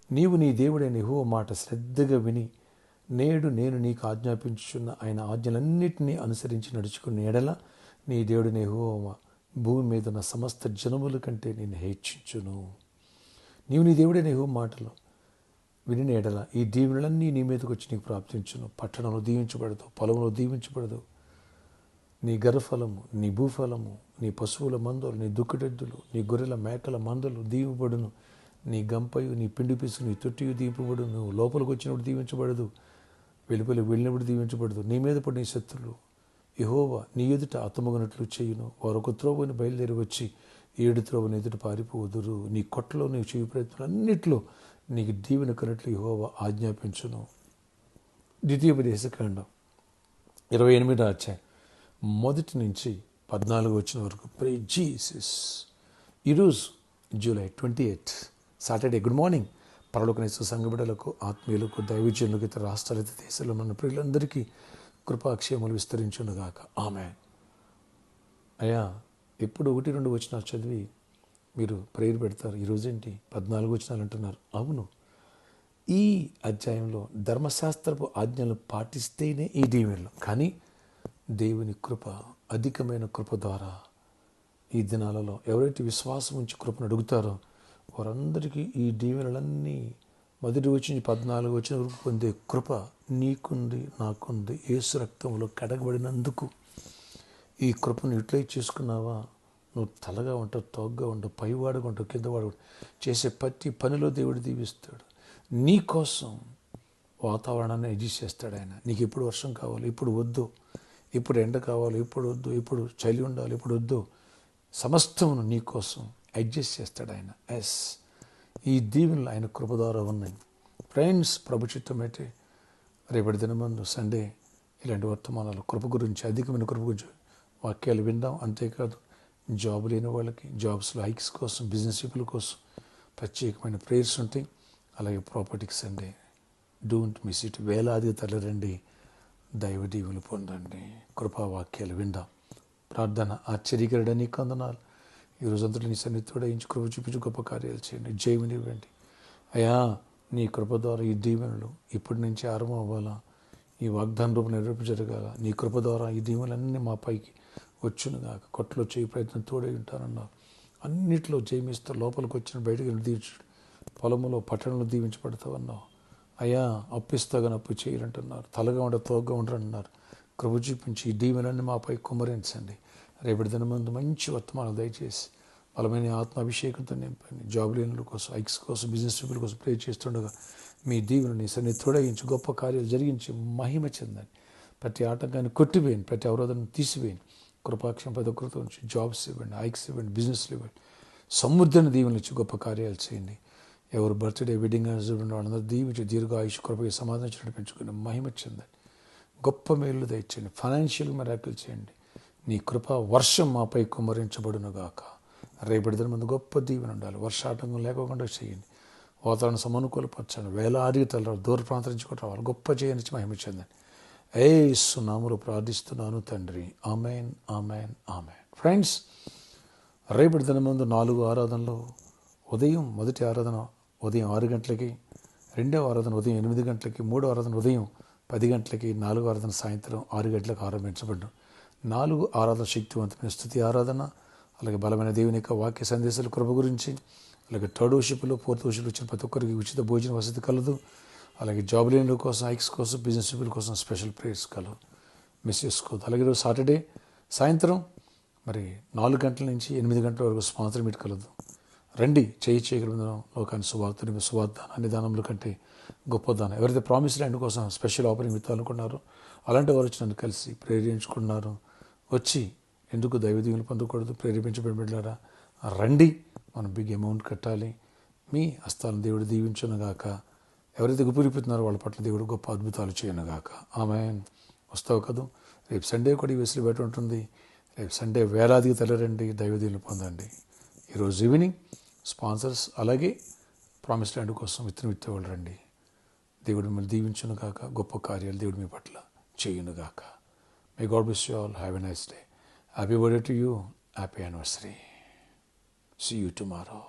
నీవు నీ దేవుడైన యెహోవా మాట శ్రద్ధగా విని నేడు నేను నీకు ఆజ్ఞాపించుచున్న ఆయన ఆజ్ఞలన్నింటినీ అనుసరించి నడుచుకుని ఎడల నీ దేవుడైన యెహోవా భూమి మీద ఉన్న సమస్త జనముల కంటే నేను హెచ్చించును. నీవు నీ దేవుడైన యెహోవా మాటలు విని ఎడల ఈ దీవెనలన్నీ నీ మీదకి వచ్చి నీకు ప్రాప్తించును. పట్టణంలో దీవించబడదు, పొలంలో దీవించబడదు. నీ గర్భఫలము, నీ భూఫలము, నీ పశువుల మందలు, నీ దుక్కుటెద్దులు, నీ గొర్రెల మేకల మందలు దీవబడును. నీ గంపయు, నీ పిండి పిసుకు, నీ తొట్టియు దీపబడును. నువ్వు లోపలికి వచ్చినప్పుడు దీవించబడదు, వెలుపలి వెళ్ళినప్పుడు దీవించబడదు. నీ మీద పడిన నీ శత్రులు యెహోవా నీ ఎదుట హతమగునట్లు చేయును. వారు ఒక త్రోవని బయలుదేరి వచ్చి 7 త్రోవని ఎదుట పారిపోదురు. నీ కొట్టలో నీవు చేయ ప్రయత్నాలన్నిట్లో నీకు దీవెన కలట్లు యెహోవా ఆజ్ఞాపించును. ద్వితీయోపదేశకాండం 28వ అధ్యాయం 1 నుంచి 14 వచ్చిన వరకు. Pray Jesus. ఈరోజు జూలై 28 సాటర్డే. Good morning. పరలోకనేశ్వర సంఘ బిడ్డలకు, ఆత్మీయులకు, దైవజనులకు, ఇతర రాష్ట్రాల దేశాల్లో మన ప్రియులందరికీ కృపాక్షేమలు విస్తరించునుగాక. ఆమేన్. అయ్యా, ఎప్పుడు 1-2 వచనాలు చదివి మీరు ప్రేయర్ పెడతారు. ఈరోజేంటి 14 వచనాలు అంటున్నారు. అవును, ఈ అధ్యాయంలో ధర్మశాస్త్రపు ఆజ్ఞలు పాటిస్తేనే ఈ దీవెనలు. కానీ దేవుని కృప, అధికమైన కృప ద్వారా ఈ దినాలలో ఎవరైతే విశ్వాసం ఉంచి కృపను అడుగుతారో వారందరికీ ఈ దీవెనలన్నీ 1 వచనం 14 వచనం వరకు పొందే కృప నీకుంది, నాకుంది. యేసు రక్తంలో కడగబడినందుకు ఈ కృపను యూటిలైజ్ చేసుకున్నావా? నువ్వు తలగా ఉంటావు, తోగ్గా ఉంటావు, పైవాడుగా ఉంటావు, కిందవాడు చేసే ప్రతి పనిలో దేవుడు దీవిస్తాడు. నీ కోసం వాతావరణాన్ని అడ్జస్ట్ చేస్తాడు ఆయన. నీకు ఎప్పుడు వర్షం కావాలి, ఇప్పుడు వద్దు, ఇప్పుడు ఎండ కావాలి, ఇప్పుడు వద్దు, ఇప్పుడు చలి ఉండాలి, ఇప్పుడు వద్దు, సమస్తమును నీ కోసం అడ్జస్ట్ చేస్తాడు ఆయన. ఈ దీవెనలు ఆయన కృప ద్వారా ఉన్నాయి. ఫ్రెండ్స్, ప్రభు చిత్తం అయితే రేపటి దినమందు సండే ఇలాంటి వర్తమానాలు కృప గురించి, అధికమైన కృప గురించి వాక్యాలు విందాం. అంతేకాదు, జాబ్ లేని వాళ్ళకి జాబ్స్లో హైక్స్ కోసం, బిజినెస్ పీపుల్ కోసం ప్రత్యేకమైన ప్రేయర్స్ ఉంటాయి. అలాగే ప్రాపర్టీకి సండే. Don't miss it. వేలాది తరలిరండి, దైవ దీవెనలు పొందండి, కృపావాక్యాలు విందాం. ప్రార్థన. ఆశ్చర్యకరుడా నీకు వందనాలు. ఈ రోజంతలో నీ సన్నిధితో ఇంచు కృప చూపించి గొప్ప కార్యాలు చేయండి. జయమునివ్వండి అయ్యా. నీ కృప ద్వారా ఈ దీవెనలు ఇప్పటి నుంచి ఆరంభం అవ్వాలా, ఈ వాగ్దాన రూపం నెరవేర్పు జరగాల. నీ కృప ద్వారా ఈ దీవెనలన్నీ మా పైకి వచ్చునుగాక. కొట్టలో చేయి ప్రయత్నం తోడై ఉంటానన్నావు. అన్నిట్లో జయమిస్తూ లోపలికి వచ్చిన బయటకు దీవించు. పొలములో, పట్టణంలో దీవించబడతావన్నావు. అయ్యా, అప్పిస్తాగాని అప్పు చేయాలంటున్నారు. తలగా ఉండ తోగ్గా ఉండరంటున్నారు. కృప చూపించి ఈ దీవెనలన్నీ మాపై కుమ్మరించండి. రేపటి దినమందు మంచి వర్తమానాలు దయచేసి బలమైన ఆత్మాభిషేకంతో నింపండి. జాబ్ లేనుల కోసం, ఐక్స్ కోసం, బిజినెస్ పీపుల్ కోసం ప్రే చేస్తుండగా మీ దీవెనని సన్నిధి తోడగించి గొప్ప కార్యాలు జరిగించి మహిమ చెందండి. ప్రతి ఆటంకాన్ని కొట్టివేయండి, ప్రతి అవరోధాన్ని తీసివేయండి. కృపాక్షం ప్రతి ఒక్కరితో నుంచి జాబ్స్ ఇవ్వండి, ఐక్స్ ఇవ్వండి, బిజినెస్లు ఇవ్వండి. సమృద్ధిని దీవెనలు ఇచ్చి గొప్ప కార్యాలు చేయండి. ఎవరు బర్త్డే, వెడ్డింగ్ చూడండి వాళ్ళందరూ దీవించి దీర్ఘాయుష్ కృపకి సమాధానం పెంచుకుని మహిమ చెందండి. గొప్ప మేలు దయచేయండి. ఫైనాన్షియల్ మిరాకిల్ చేయండి. నీ కృప వర్షం మాపై కుమ్మరించబడునుగాక. రేపటి దిన ముందు గొప్ప దీవెన ఉండాలి. వర్షాటంకం లేకుండా చేయండి. వాతావరణ సమనుకూలపరచండి. వేలాది తలరాలు దూర ప్రాంతం నుంచి కూడా రావాలి. గొప్ప చేయనిచ్చి మహిమ చెందండి. యేసు నామములో ప్రార్థిస్తున్నాను తండ్రి. Amen, amen, amen. ఫ్రెండ్స్, రేపటి దిన ముందు 4 ఆరాధనలు. ఉదయం మొదటి ఆరాధన ఉదయం 6 గంటలకి, రెండవ ఆరాధన ఉదయం 8 గంటలకి, మూడవ ఆరాధన ఉదయం 10 గంటలకి, 4వ ఆరాధన సాయంత్రం 6 గంటలకు ఆరంభించబడ్డం. 4 ఆరాధన శక్తివంతమైన స్తుతి ఆరాధన, అలాగే బలమైన దేవుని యొక్క వాక్య సందేశాల కృప గురించి, అలాగే 3rd worshipలో 4th worship వచ్చిన ప్రతి ఒక్కరికి ఉచిత భోజన వసతి కలదు. అలాగే జాబ్ లేని కోసం, ఐక్స్ కోసం, బిజినెస్ పీపుల్ కోసం స్పెషల్ ప్రేయర్స్ కలవు. మిస్ చేసుకోవద్దు. అలాగే ఈరోజు సాటర్డే సాయంత్రం 4 గంటల నుంచి 8 గంటల వరకు స్పాన్సర్ మీట్ కలదు. రండి, చేయగలిగిన లోకాన్ని సువార్త అన్ని దానముల కంటే గొప్ప దానం. ఎవరైతే ప్రామిస్ ల్యాండ్ కోసం స్పెషల్ ఆఫరింగ్ విత్తాలు అనుకున్నారో అలాంటి వారు వచ్చి నన్ను కలిసి ప్రేరేపించుకున్నారు. వచ్చి ఎందుకు దైవ దీవెనలు పొందకూడదు? ప్రేరేపించబడిలారా రండి, మనం బిగ్ అమౌంట్ కట్టాలి. మీ హస్తాలను దేవుడు దీవించునుగాక. ఎవరైతే గుప్పిరిపుతున్నారో వాళ్ళ పట్ల దేవుడు గొప్ప అద్భుతాలు చేయనుగాక. ఆమేన్. వస్తావు కదూ? రేపు సండే కూడా ఈ వెసులు బయట ఉంటుంది. రేపు సండే వేలాదిగా తరలిరండి, దైవ దీవెనలు పొందండి. ఈరోజు ఈవినింగ్ స్పాన్సర్స్ అలాగే ప్రామిస్ ల్యాండ్ కోసం విత్తనం విత్తేవాళ్ళు రండి. దేవుడు మిమ్మల్ని దీవించునుగాక. గొప్ప కార్యాలు దేవుడు మీ పట్ల చేయునుగాక. May God bless you all. Have a nice day. Happy birthday to you. Happy anniversary. See you tomorrow.